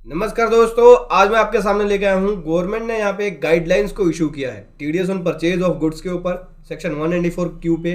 नमस्कार दोस्तों, आज मैं आपके सामने लेके आया हूँ। गवर्नमेंट ने यहाँ पे एक गाइडलाइंस को इशू किया है TDS on purchase of goods के ऊपर सेक्शन 194 क्यू पे,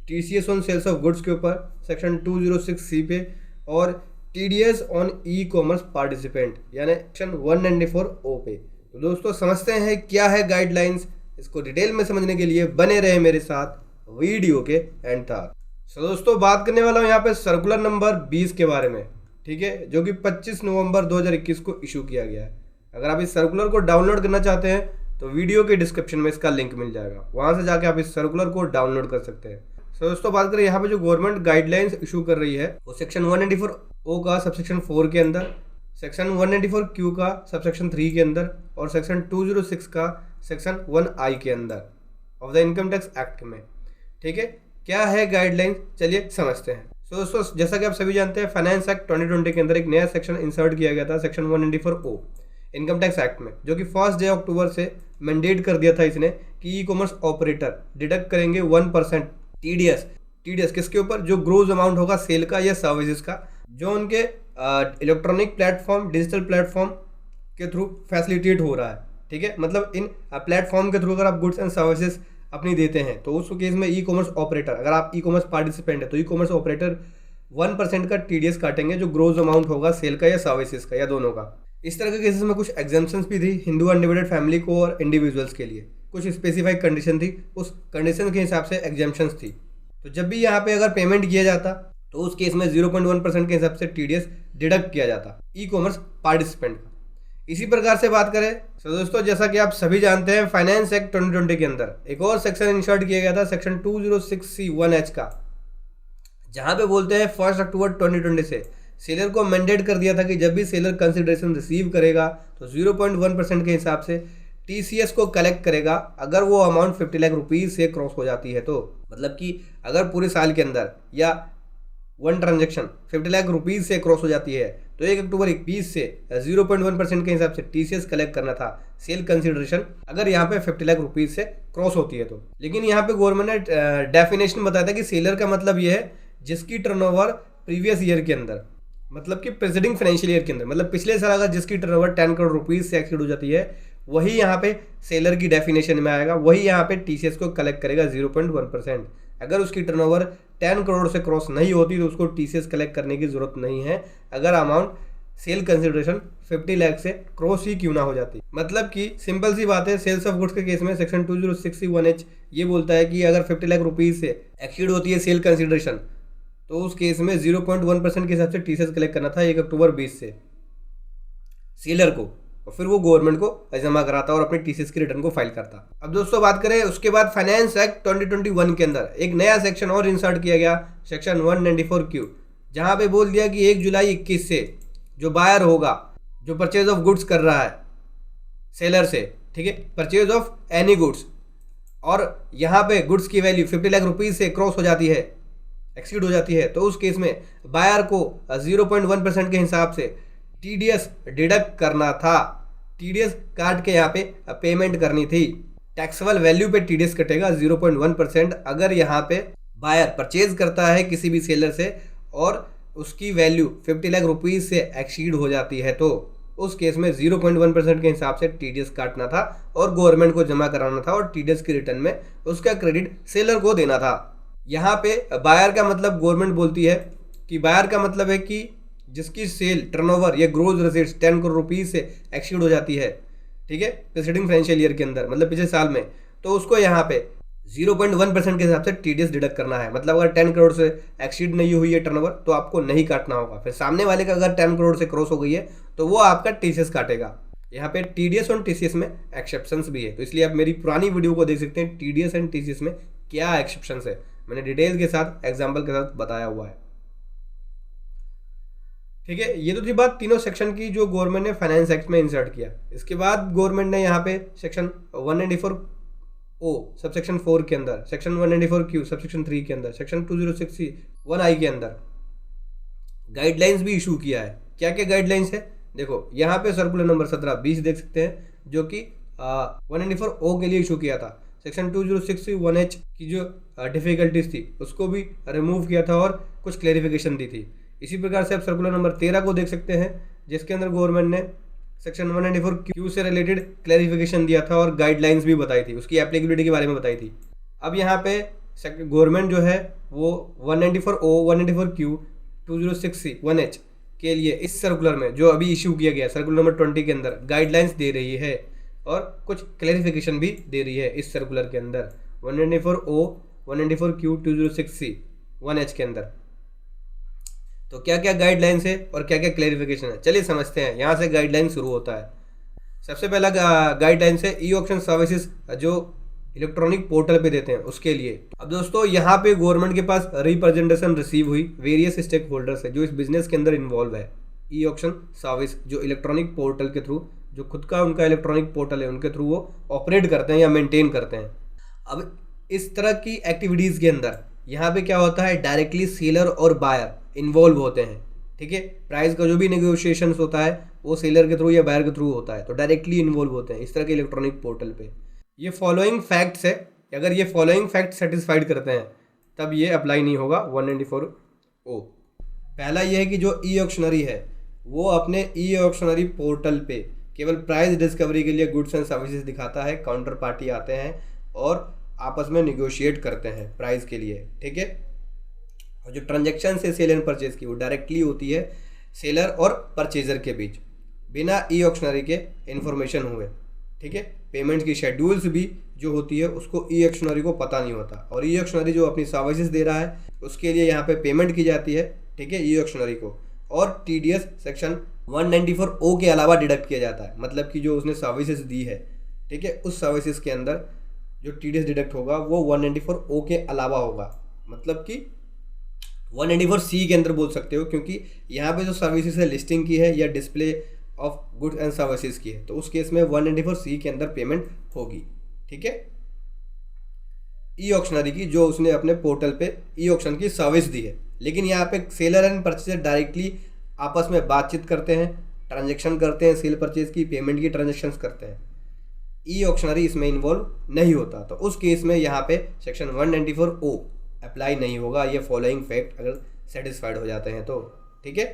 TCS on sales of goods के ऊपर सेक्शन 206 सी पे और TDS on ecommerce participant यानी सेक्शन 194 ओ पे। तो दोस्तों समझते हैं क्या है गाइडलाइंस। इसको डिटेल में समझने के लिए बने रहे मेरे साथ वीडियो के एंड तक। तो दोस्तों बात करने वाला हूँ यहाँ पे सर्कुलर नंबर 20 के बारे में, ठीक है, जो कि 25 नवंबर 2021 को इशू किया गया है। अगर आप इस सर्कुलर को डाउनलोड करना चाहते हैं तो वीडियो के डिस्क्रिप्शन में इसका लिंक मिल जाएगा, वहां से जाके आप इस सर्कुलर को डाउनलोड कर सकते हैं। तो दोस्तों बात करें यहाँ पे जो गवर्नमेंट गाइडलाइंस इशू कर रही है वो सेक्शन 194 ओ का सबसेक्शन 4 के अंदर, सेक्शन 194 क्यू का सबसेक्शन 3 के अंदर और सेक्शन 206 का सेक्शन 1 के अंदर of the income tax act में। ठीक है, क्या है गाइडलाइंस, चलिए समझते हैं। तो दोस्तों जैसा कि आप सभी जानते हैं फाइनेंस एक्ट 2020 के अंदर एक नया सेक्शन इंसर्ट किया गया था सेक्शन 194 ओ इनकम टैक्स एक्ट में, जो कि 1 अक्टूबर से मैंडेट कर दिया था इसने कि ई कॉमर्स ऑपरेटर डिडक्ट करेंगे 1% टीडीएस किसके ऊपर, जो ग्रोज अमाउंट होगा सेल का या सर्विसेज का, जो उनके इलेक्ट्रॉनिक प्लेटफॉर्म डिजिटल प्लेटफॉर्म के थ्रू फैसिलिटेट हो रहा है। ठीक है, मतलब इन प्लेटफॉर्म के थ्रू अगर आप गुड्स एंड सर्विसेज अपनी देते हैं तो उस केस में ई कॉमर्स ऑपरेटर, अगर आप ई कॉमर्स पार्टिसिपेंट है तो ई कॉमर्स ऑपरेटर 1% का टीडीएस काटेंगे, जो ग्रोज अमाउंट होगा सेल का या सर्विसेज का या दोनों का। इस तरह के केसेस में कुछ एग्जाम्पशंस भी थी हिंदू अनडिवाइडेड फैमिली को और इंडिविजुअल्स के लिए, कुछ स्पेसिफाइड कंडीशन थी, उस कंडीशन के हिसाब से एग्जाम्पशंस थी। तो जब भी यहाँ पे अगर पेमेंट किया जाता तो उस केस में 0.1% के हिसाब से टीडीएस डिडक्ट किया जाता ई कॉमर्स पार्टिसिपेंट का। इसी प्रकार से बात करें तो दोस्तों जैसा कि आप सभी जानते हैं फाइनेंस एक्ट 2020 के अंदर एक और सेक्शन इंसर्ट किया गया था सेक्शन 206C1H का, जहां पे बोलते हैं 1 अक्टूबर 2020 से सेलर को मैंडेट कर दिया था कि जब भी सेलर कंसिडरेशन रिसीव करेगा तो 0.1% के हिसाब से टीसीएस को कलेक्ट करेगा अगर वो अमाउंट 50 लाख रुपीज से क्रॉस हो जाती है। तो मतलब कि अगर पूरे साल के अंदर या वन ट्रांजेक्शन 50 लाख रुपीज से क्रॉस हो जाती है तो 1 अक्टूबर 2021 से 0.1% के हिसाब से टीसीएस कलेक्ट करना था सेल कंसिडरेशन, अगर यहाँ पे 50 लाख रुपीज से क्रॉस होती है तो। लेकिन यहाँ पे गवर्नमेंट ने डेफिनेशन बताया था कि सेलर का मतलब ये है जिसकी टर्नओवर प्रीवियस ईयर के अंदर, मतलब कि प्रेसिडिंग फाइनेंशियल ईयर के अंदर, मतलब पिछले साल अगर जिसकी टर्नओवर 10 करोड़ रुपीज से एक्सीड हो जाती है वही यहाँ पे सेलर की डेफिनेशन में आएगा, वही यहाँ पे टीसीएस को कलेक्ट करेगा 0.1%। अगर उसकी टर्नओवर 10 करोड़ से क्रॉस नहीं होती तो उसको टीसीएस कलेक्ट करने की जरूरत नहीं है, अगर अमाउंट सेल कंसिडरेशन 50 लाख से क्रॉस ही क्यों ना हो जाती। मतलब कि सिंपल सी बात है, सेल्स ऑफ गुड्स के केस में सेक्शन 206C1H ये बोलता है कि अगर 50 लाख रुपीज से एक्सीड होती है सेल कंसिडरेशन तो उस केस में 0.1% के हिसाब से टीसीएस कलेक्ट करना था 1 अक्टूबर 20 से सेलर को, और फिर वो गवर्नमेंट को जमा कराता और अपने टीसीएस की रिटर्न को फाइल करता। अब दोस्तों बात करें उसके बाद फाइनेंस एक्ट 2021 के अंदर एक नया सेक्शन और इंसर्ट किया गया सेक्शन 194 क्यू, जहां पे बोल दिया कि 1 जुलाई 21 से जो बायर होगा जो परचेज ऑफ गुड्स कर रहा है सेलर से, ठीक है, परचेज ऑफ एनी गुड्स, और यहाँ पे गुड्स की वैल्यू 50 लाख रुपीज से क्रॉस हो जाती है, एक्सीड हो जाती है, तो उस केस में बायर को 0.1% के हिसाब से टीडीएस डिडक्ट करना था, टीडीएस काट के यहाँ पे पेमेंट करनी थी। टैक्सेबल वैल्यू पे टीडीएस कटेगा 0.1% अगर यहाँ पे बायर परचेज करता है किसी भी सेलर से और उसकी वैल्यू 50 लाख रुपीज से एक्सीड हो जाती है, तो उस केस में 0.1% के हिसाब से टीडीएस काटना था और गवर्नमेंट को जमा कराना था और टीडीएस की रिटर्न में उसका क्रेडिट सेलर को देना था। यहाँ पे बायर का मतलब गवर्नमेंट बोलती है कि बायर का मतलब है कि जिसकी सेल टर्नओवर या ग्रोज रिसीट्स 10 करोड़ रुपीज से एक्सीड हो जाती है, ठीक है, प्रीसीडिंग फाइनेंशियल ईयर के अंदर, मतलब पिछले साल में, तो उसको यहाँ पे 0.1% के हिसाब से टीडीएस डिडक्ट करना है। मतलब अगर 10 करोड़ से एक्सीड नहीं हुई है टर्नओवर तो आपको नहीं काटना होगा, फिर सामने वाले का अगर 10 करोड़ से क्रॉस हो गई है तो वो आपका टीसीएस काटेगा। यहाँ पे टीडीएस और टीसीएस में एक्सेप्शंस भी है, तो इसलिए आप मेरी पुरानी वीडियो को देख सकते हैं टीडीएस एंड टीसीएस में क्या एक्सेप्शंस है, मैंने डिटेल के साथ एग्जाम्पल के साथ बताया हुआ है। ठीक है, ये तो थी बात तीनों सेक्शन की जो गवर्नमेंट ने फाइनेंस एक्ट में इंसर्ट किया। इसके बाद गवर्नमेंट ने यहाँ पे सेक्शन 194 ओ सबसेक्शन 4 के अंदर, सेक्शन 194 क्यू सबसेक्शन 3 के अंदर, सेक्शन 206C1I के अंदर गाइडलाइंस भी इशू किया है। क्या क्या गाइडलाइंस है देखो, यहाँ पे सर्कुलर नंबर 1720 देख सकते हैं जो कि 194 ओ के लिए इशू किया था। सेक्शन 206C1H की जो डिफिकल्टीज थी उसको भी रिमूव किया था और कुछ क्लेरिफिकेशन दी थी। इसी प्रकार से आप सर्कुलर नंबर 13 को देख सकते हैं जिसके अंदर गवर्नमेंट ने सेक्शन 194 क्यू से रिलेटेड क्लैरिफिकेशन दिया था और गाइडलाइंस भी बताई थी, उसकी एप्लीकेबिलिटी के बारे में बताई थी। अब यहाँ पे गवर्नमेंट जो है वो 194 ओ 194 क्यू 2060 1H के लिए इस सर्कुलर में जो अभी इशू किया गया सर्कुलर नंबर 20 के अंदर गाइडलाइंस दे रही है और कुछ क्लैरिफिकेशन भी दे रही है इस सर्कुलर के अंदर 194 ओ 194 क्यू 2060 1H के अंदर। तो क्या क्या गाइडलाइंस है और क्या क्या क्लैरिफिकेशन है, चलिए समझते हैं। यहाँ से गाइडलाइन शुरू होता है। सबसे पहला गाइडलाइंस है ई ऑक्शन सर्विसेज जो इलेक्ट्रॉनिक पोर्टल पे देते हैं उसके लिए। अब दोस्तों यहाँ पे गवर्नमेंट के पास रिप्रेजेंटेशन रिसीव हुई वेरियस स्टेक होल्डर्स है जो इस बिजनेस के अंदर इन्वॉल्व है। ई ऑक्शन सर्विस जो इलेक्ट्रॉनिक पोर्टल के थ्रू, जो खुद का उनका इलेक्ट्रॉनिक पोर्टल है उनके थ्रू वो ऑपरेट करते हैं या मेंटेन करते हैं। अब इस तरह की एक्टिविटीज़ के अंदर यहाँ पे क्या होता है, डायरेक्टली सेलर और बायर इन्वॉल्व होते हैं। ठीक है, प्राइस का जो भी नेगोशिएशंस होता है वो सेलर के थ्रू या बायर के थ्रू होता है, तो डायरेक्टली इन्वॉल्व होते हैं इस तरह के इलेक्ट्रॉनिक पोर्टल पे। ये फॉलोइंग फैक्ट्स है, अगर ये फॉलोइंग फैक्ट सेटिस्फाइड करते हैं तब ये अप्लाई नहीं होगा 194 ओ। पहला ये है कि जो ई ऑक्शनरी है वो अपने ई ऑक्शनरी पोर्टल पे केवल प्राइस डिस्कवरी के लिए गुड्स एंड सर्विसेज दिखाता है, काउंटर पार्टी आते हैं और आपस में निगोशिएट करते हैं प्राइस के लिए। ठीक है, और जो ट्रांजेक्शन है सेल एंड परचेज की वो डायरेक्टली होती है सेलर और परचेजर के बीच बिना ई ऑक्शनरी के इन्फॉर्मेशन हुए। ठीक है, पेमेंट की शेड्यूल्स भी जो होती है उसको ई ऑक्शनरी को पता नहीं होता और ई ऑक्शनरी जो अपनी सर्विसेज दे रहा है उसके लिए यहाँ पे पेमेंट की जाती है। ठीक है, ई ऑक्शनरी को और टीडीएस सेक्शन 194 ओ के अलावा डिडक्ट किया जाता है, मतलब कि जो उसने सर्विसेज दी है, ठीक है, उस सर्विसेज के अंदर जो टीडीएस डिडक्ट होगा वो 194 ओ के अलावा होगा, मतलब कि 194 सी के अंदर बोल सकते हो, क्योंकि यहाँ पे जो सर्विसेज है लिस्टिंग की है या display of goods and services की है, तो उस केस में 194 सी के अंदर पेमेंट होगी। ठीक है, ई ऑक्शनरी की जो उसने अपने पोर्टल पे ई ऑक्शन की सर्विस दी है। लेकिन यहाँ पे सेलर एंड परचेजर डायरेक्टली आपस में बातचीत करते हैं, ट्रांजेक्शन करते हैं, सेल परचेज की पेमेंट की ट्रांजेक्शन्स करते हैं। ई ऑक्शनरी इसमें इन्वॉल्व नहीं होता, तो उस केस में यहाँ पे सेक्शन 194 ओ अप्लाई नहीं होगा। ये फॉलोइंग फैक्ट अगर सेटिस्फाइड हो जाते हैं तो। ठीक है,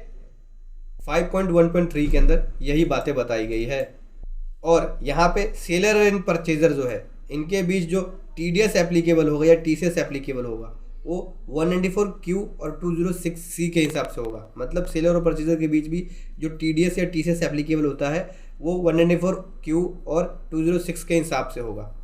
5.1.3 के अंदर यही बातें बताई गई है। और यहाँ पे सेलर एंड परचेजर जो है इनके बीच जो टीडीएस एप्लीकेबल होगा या टीसीएस एप्लीकेबल होगा वो 194 क्यू और 206 सी के हिसाब से होगा। मतलब सेलर और परचेजर के बीच भी जो टीडीएस या टीसीएस एप्लीकेबल होता है वो 194 क्यू और 206 के हिसाब से होगा,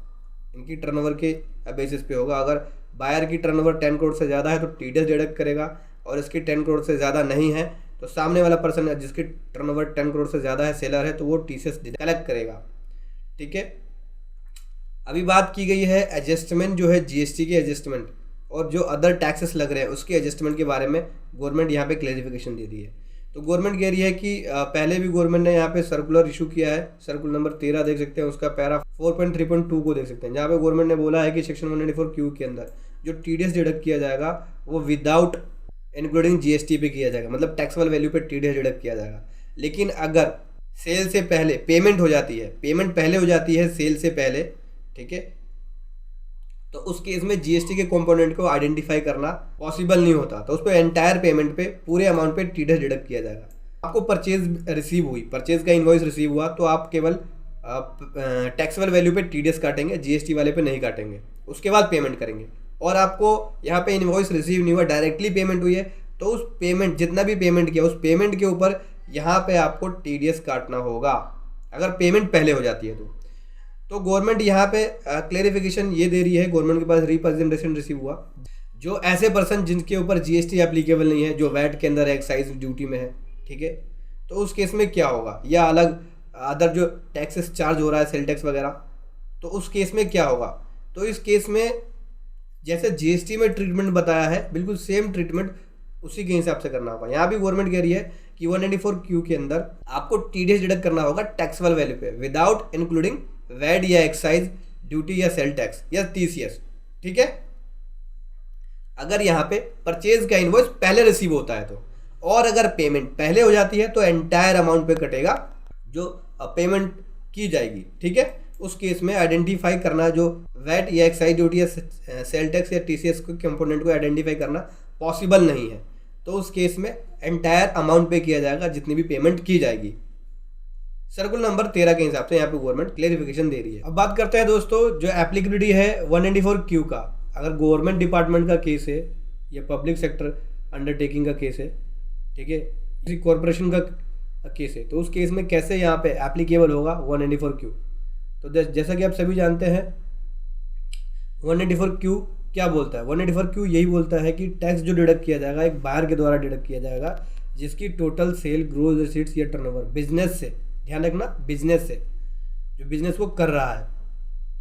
इनकी टर्नओवर के बेसिस पे होगा। अगर बायर की टर्नओवर 10 करोड़ से ज़्यादा है तो टीडीएस डिडक्ट करेगा, और इसकी 10 करोड़ से ज़्यादा नहीं है तो सामने वाला पर्सन जिसकी टर्नओवर 10 करोड़ से ज़्यादा है, सेलर है, तो वो टीसीएस कलेक्ट करेगा। ठीक है, अभी बात की गई है एडजस्टमेंट जो है जीएसटी के एडजस्टमेंट और जो अदर टैक्सेस लग रहे हैं उसके एडजस्टमेंट के बारे में गवर्नमेंट यहाँ पे क्लैरिफिकेशन दे रही है। तो गवर्नमेंट कह रही है कि पहले भी गवर्नमेंट ने यहाँ पे सर्कुलर इशू किया है, सर्कुलर नंबर 13 देख सकते हैं, उसका पैरा 4.3.2 को देख सकते हैं, जहाँ पे गवर्नमेंट ने बोला है कि सेक्शन 194 क्यू के अंदर जो टीडीएस डिडक्ट किया जाएगा वो विदाउट इंक्लूडिंग जीएसटी पे किया जाएगा, मतलब टैक्सेबल वैल्यू पे टीडीएस डिडक्ट किया जाएगा। लेकिन अगर सेल से पहले पेमेंट हो जाती है, पेमेंट पहले हो जाती है सेल से पहले, ठीक है, तो उस केस में जीएसटी के कंपोनेंट को आइडेंटिफाई करना पॉसिबल नहीं होता, तो उस पर एंटायर पेमेंट पे पूरे अमाउंट पे टीडीएस डिडक्ट किया जाएगा। आपको परचेज रिसीव हुई, परचेज का इनवॉइस रिसीव हुआ, तो आप केवल टैक्सेबल वैल्यू पे टीडीएस काटेंगे, जीएसटी वाले पे नहीं काटेंगे, उसके बाद पेमेंट करेंगे। और आपको यहाँ पे इनवॉइस रिसीव नहीं हुआ, डायरेक्टली पेमेंट हुई है, तो उस पेमेंट जितना भी पेमेंट किया उस पेमेंट के ऊपर यहाँ पे आपको टीडीएस काटना होगा, अगर पेमेंट पहले हो जाती है तो गवर्नमेंट यहाँ पे क्लेरिफिकेशन ये दे रही है, गवर्नमेंट के पास रिप्रेजेंटेशन रिसीव हुआ, जो ऐसे पर्सन जिनके ऊपर जीएसटी एप्लीकेबल नहीं है, जो वैट के अंदर एक्साइज ड्यूटी में है, ठीक है, तो उस केस में क्या होगा, या अलग अदर जो टैक्सेस चार्ज हो रहा है सेल टैक्स वगैरह, तो उस केस में क्या होगा। तो इस केस में जैसे जीएसटी में ट्रीटमेंट बताया है बिल्कुल सेम ट्रीटमेंट उसी के हिसाब से करना होगा। यहाँ भी गवर्नमेंट कह रही है कि 194 क्यू के अंदर आपको टीडीएस डिडक्ट करना होगा टैक्सेबल वैल्यू पे विदाउट इंक्लूडिंग वैट या एक्साइज ड्यूटी या सेल टैक्स या टीसीएस। ठीक है, अगर यहाँ पे परचेज का इनवॉइस पहले रिसीव होता है तो, और अगर पेमेंट पहले हो जाती है तो एंटायर अमाउंट पे कटेगा जो पेमेंट की जाएगी। ठीक है, उस केस में आइडेंटिफाई करना जो वैट या एक्साइज ड्यूटी या सेल टैक्स या टीसीएस के कंपोनेंट को आइडेंटिफाई करना पॉसिबल नहीं है। तो उस केस में एंटायर अमाउंट पे किया जाएगा जितनी भी पेमेंट की जाएगी। सर्कुलर नंबर 13 के हिसाब से यहाँ पे गवर्नमेंट क्लेरिफिकेशन दे रही है। अब बात करते हैं दोस्तों जो एप्लीकेबिलिटी है 194Q का। अगर गवर्नमेंट डिपार्टमेंट का केस है या पब्लिक सेक्टर अंडरटेकिंग का केस है, ठीक है, किसी कॉरपोरेशन का केस है, तो उस केस में कैसे यहाँ पे एप्लीकेबल होगा 194Q। तो जैसा कि आप सभी जानते हैं 194Q क्या बोलता है। 194Q यही बोलता है कि टैक्स जो डिडक्ट किया जाएगा एक बायर के द्वारा डिडक्ट किया जाएगा जिसकी टोटल सेल, ग्रोस रिसीट्स या टर्नओवर बिजनेस से, ध्यान रखना बिजनेस से, जो बिजनेस वो कर रहा है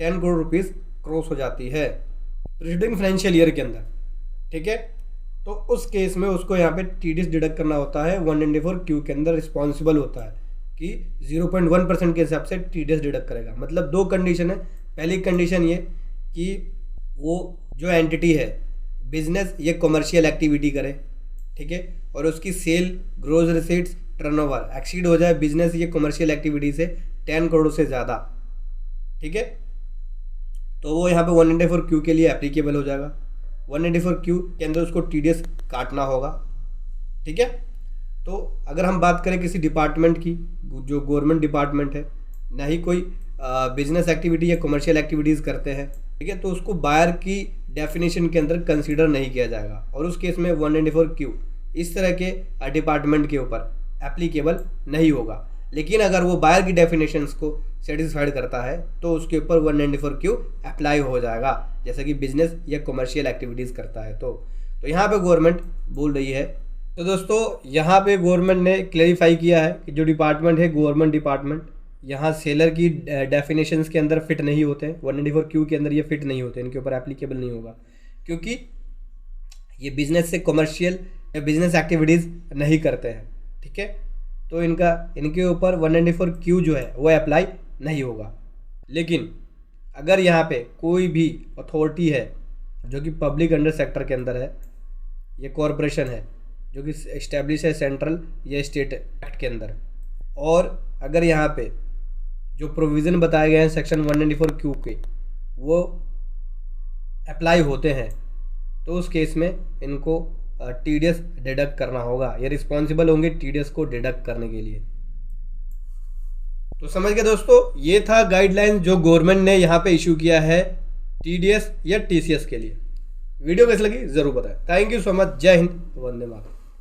10 करोड़ रुपीस क्रॉस हो जाती है प्रीसीडिंग फाइनेंशियल ईयर के अंदर, ठीक है। तो उस केस में उसको यहाँ पे टीडीएस डिडक्ट करना होता है। 194Q के अंदर रिस्पॉन्सिबल होता है कि 0.1% के हिसाब से टीडीएस डिडक्ट करेगा। मतलब दो कंडीशन है। पहली कंडीशन ये कि वो जो एंटिटी है बिजनेस या कमर्शियल एक्टिविटी करे, ठीक है, और उसकी sale, gross receipts, turnover exceed हो जाए बिजनेस या कमर्शियल एक्टिविटी से 10 करोड़ से ज़्यादा, ठीक है, तो वो यहाँ पे 194Q के लिए एप्लीकेबल हो जाएगा। 194Q के अंदर उसको टीडीएस काटना होगा, ठीक है। तो अगर हम बात करें किसी डिपार्टमेंट की जो गवर्नमेंट डिपार्टमेंट है, ना ही कोई बिजनेस एक्टिविटी या कमर्शियल एक्टिविटीज़ करते हैं, ठीक है, तो उसको बायर की डेफिनेशन के अंदर कंसीडर नहीं किया जाएगा और उस केस में 194Q इस तरह के डिपार्टमेंट के ऊपर एप्लीकेबल नहीं होगा। लेकिन अगर वो बायर की डेफिनेशंस को सेटिस्फाइड करता है तो उसके ऊपर 194Q अप्लाई हो जाएगा, जैसे कि बिजनेस या कमर्शियल एक्टिविटीज़ करता है। तो यहाँ पे गवर्नमेंट बोल रही है। तो दोस्तों यहाँ पे गवर्नमेंट ने क्लेरिफाई किया है कि जो डिपार्टमेंट है गवर्नमेंट डिपार्टमेंट, यहाँ सेलर की डेफिनेशंस के अंदर फिट नहीं होते हैं। 194Q के अंदर ये फिट नहीं होते, इनके ऊपर एप्लीकेबल नहीं होगा क्योंकि ये बिजनेस से कमर्शियल या बिजनेस एक्टिविटीज़ नहीं करते हैं, ठीक है। तो इनके ऊपर 194Q जो है वो अप्लाई नहीं होगा। लेकिन अगर यहाँ पे कोई भी अथॉरिटी है जो कि पब्लिक अंडर सेक्टर के अंदर है, ये कॉरपोरेशन है जो कि इस्टेब्लिश है सेंट्रल या स्टेट एक्ट के अंदर, और अगर यहाँ पे जो प्रोविज़न बताए गए हैं सेक्शन 194Q के वो अप्लाई होते हैं, तो उस केस में इनको टीडीएस डिडक्ट करना होगा। ये रिस्पॉन्सिबल होंगे टीडीएस को डिडक्ट करने के लिए। तो समझ गए दोस्तों, ये था गाइडलाइन जो गवर्नमेंट ने यहाँ पे इशू किया है टीडीएस या टीसीएस के लिए। वीडियो कैसी लगी ज़रूर बताएं। Thank you so much. जय हिंद, वंदे मातरम।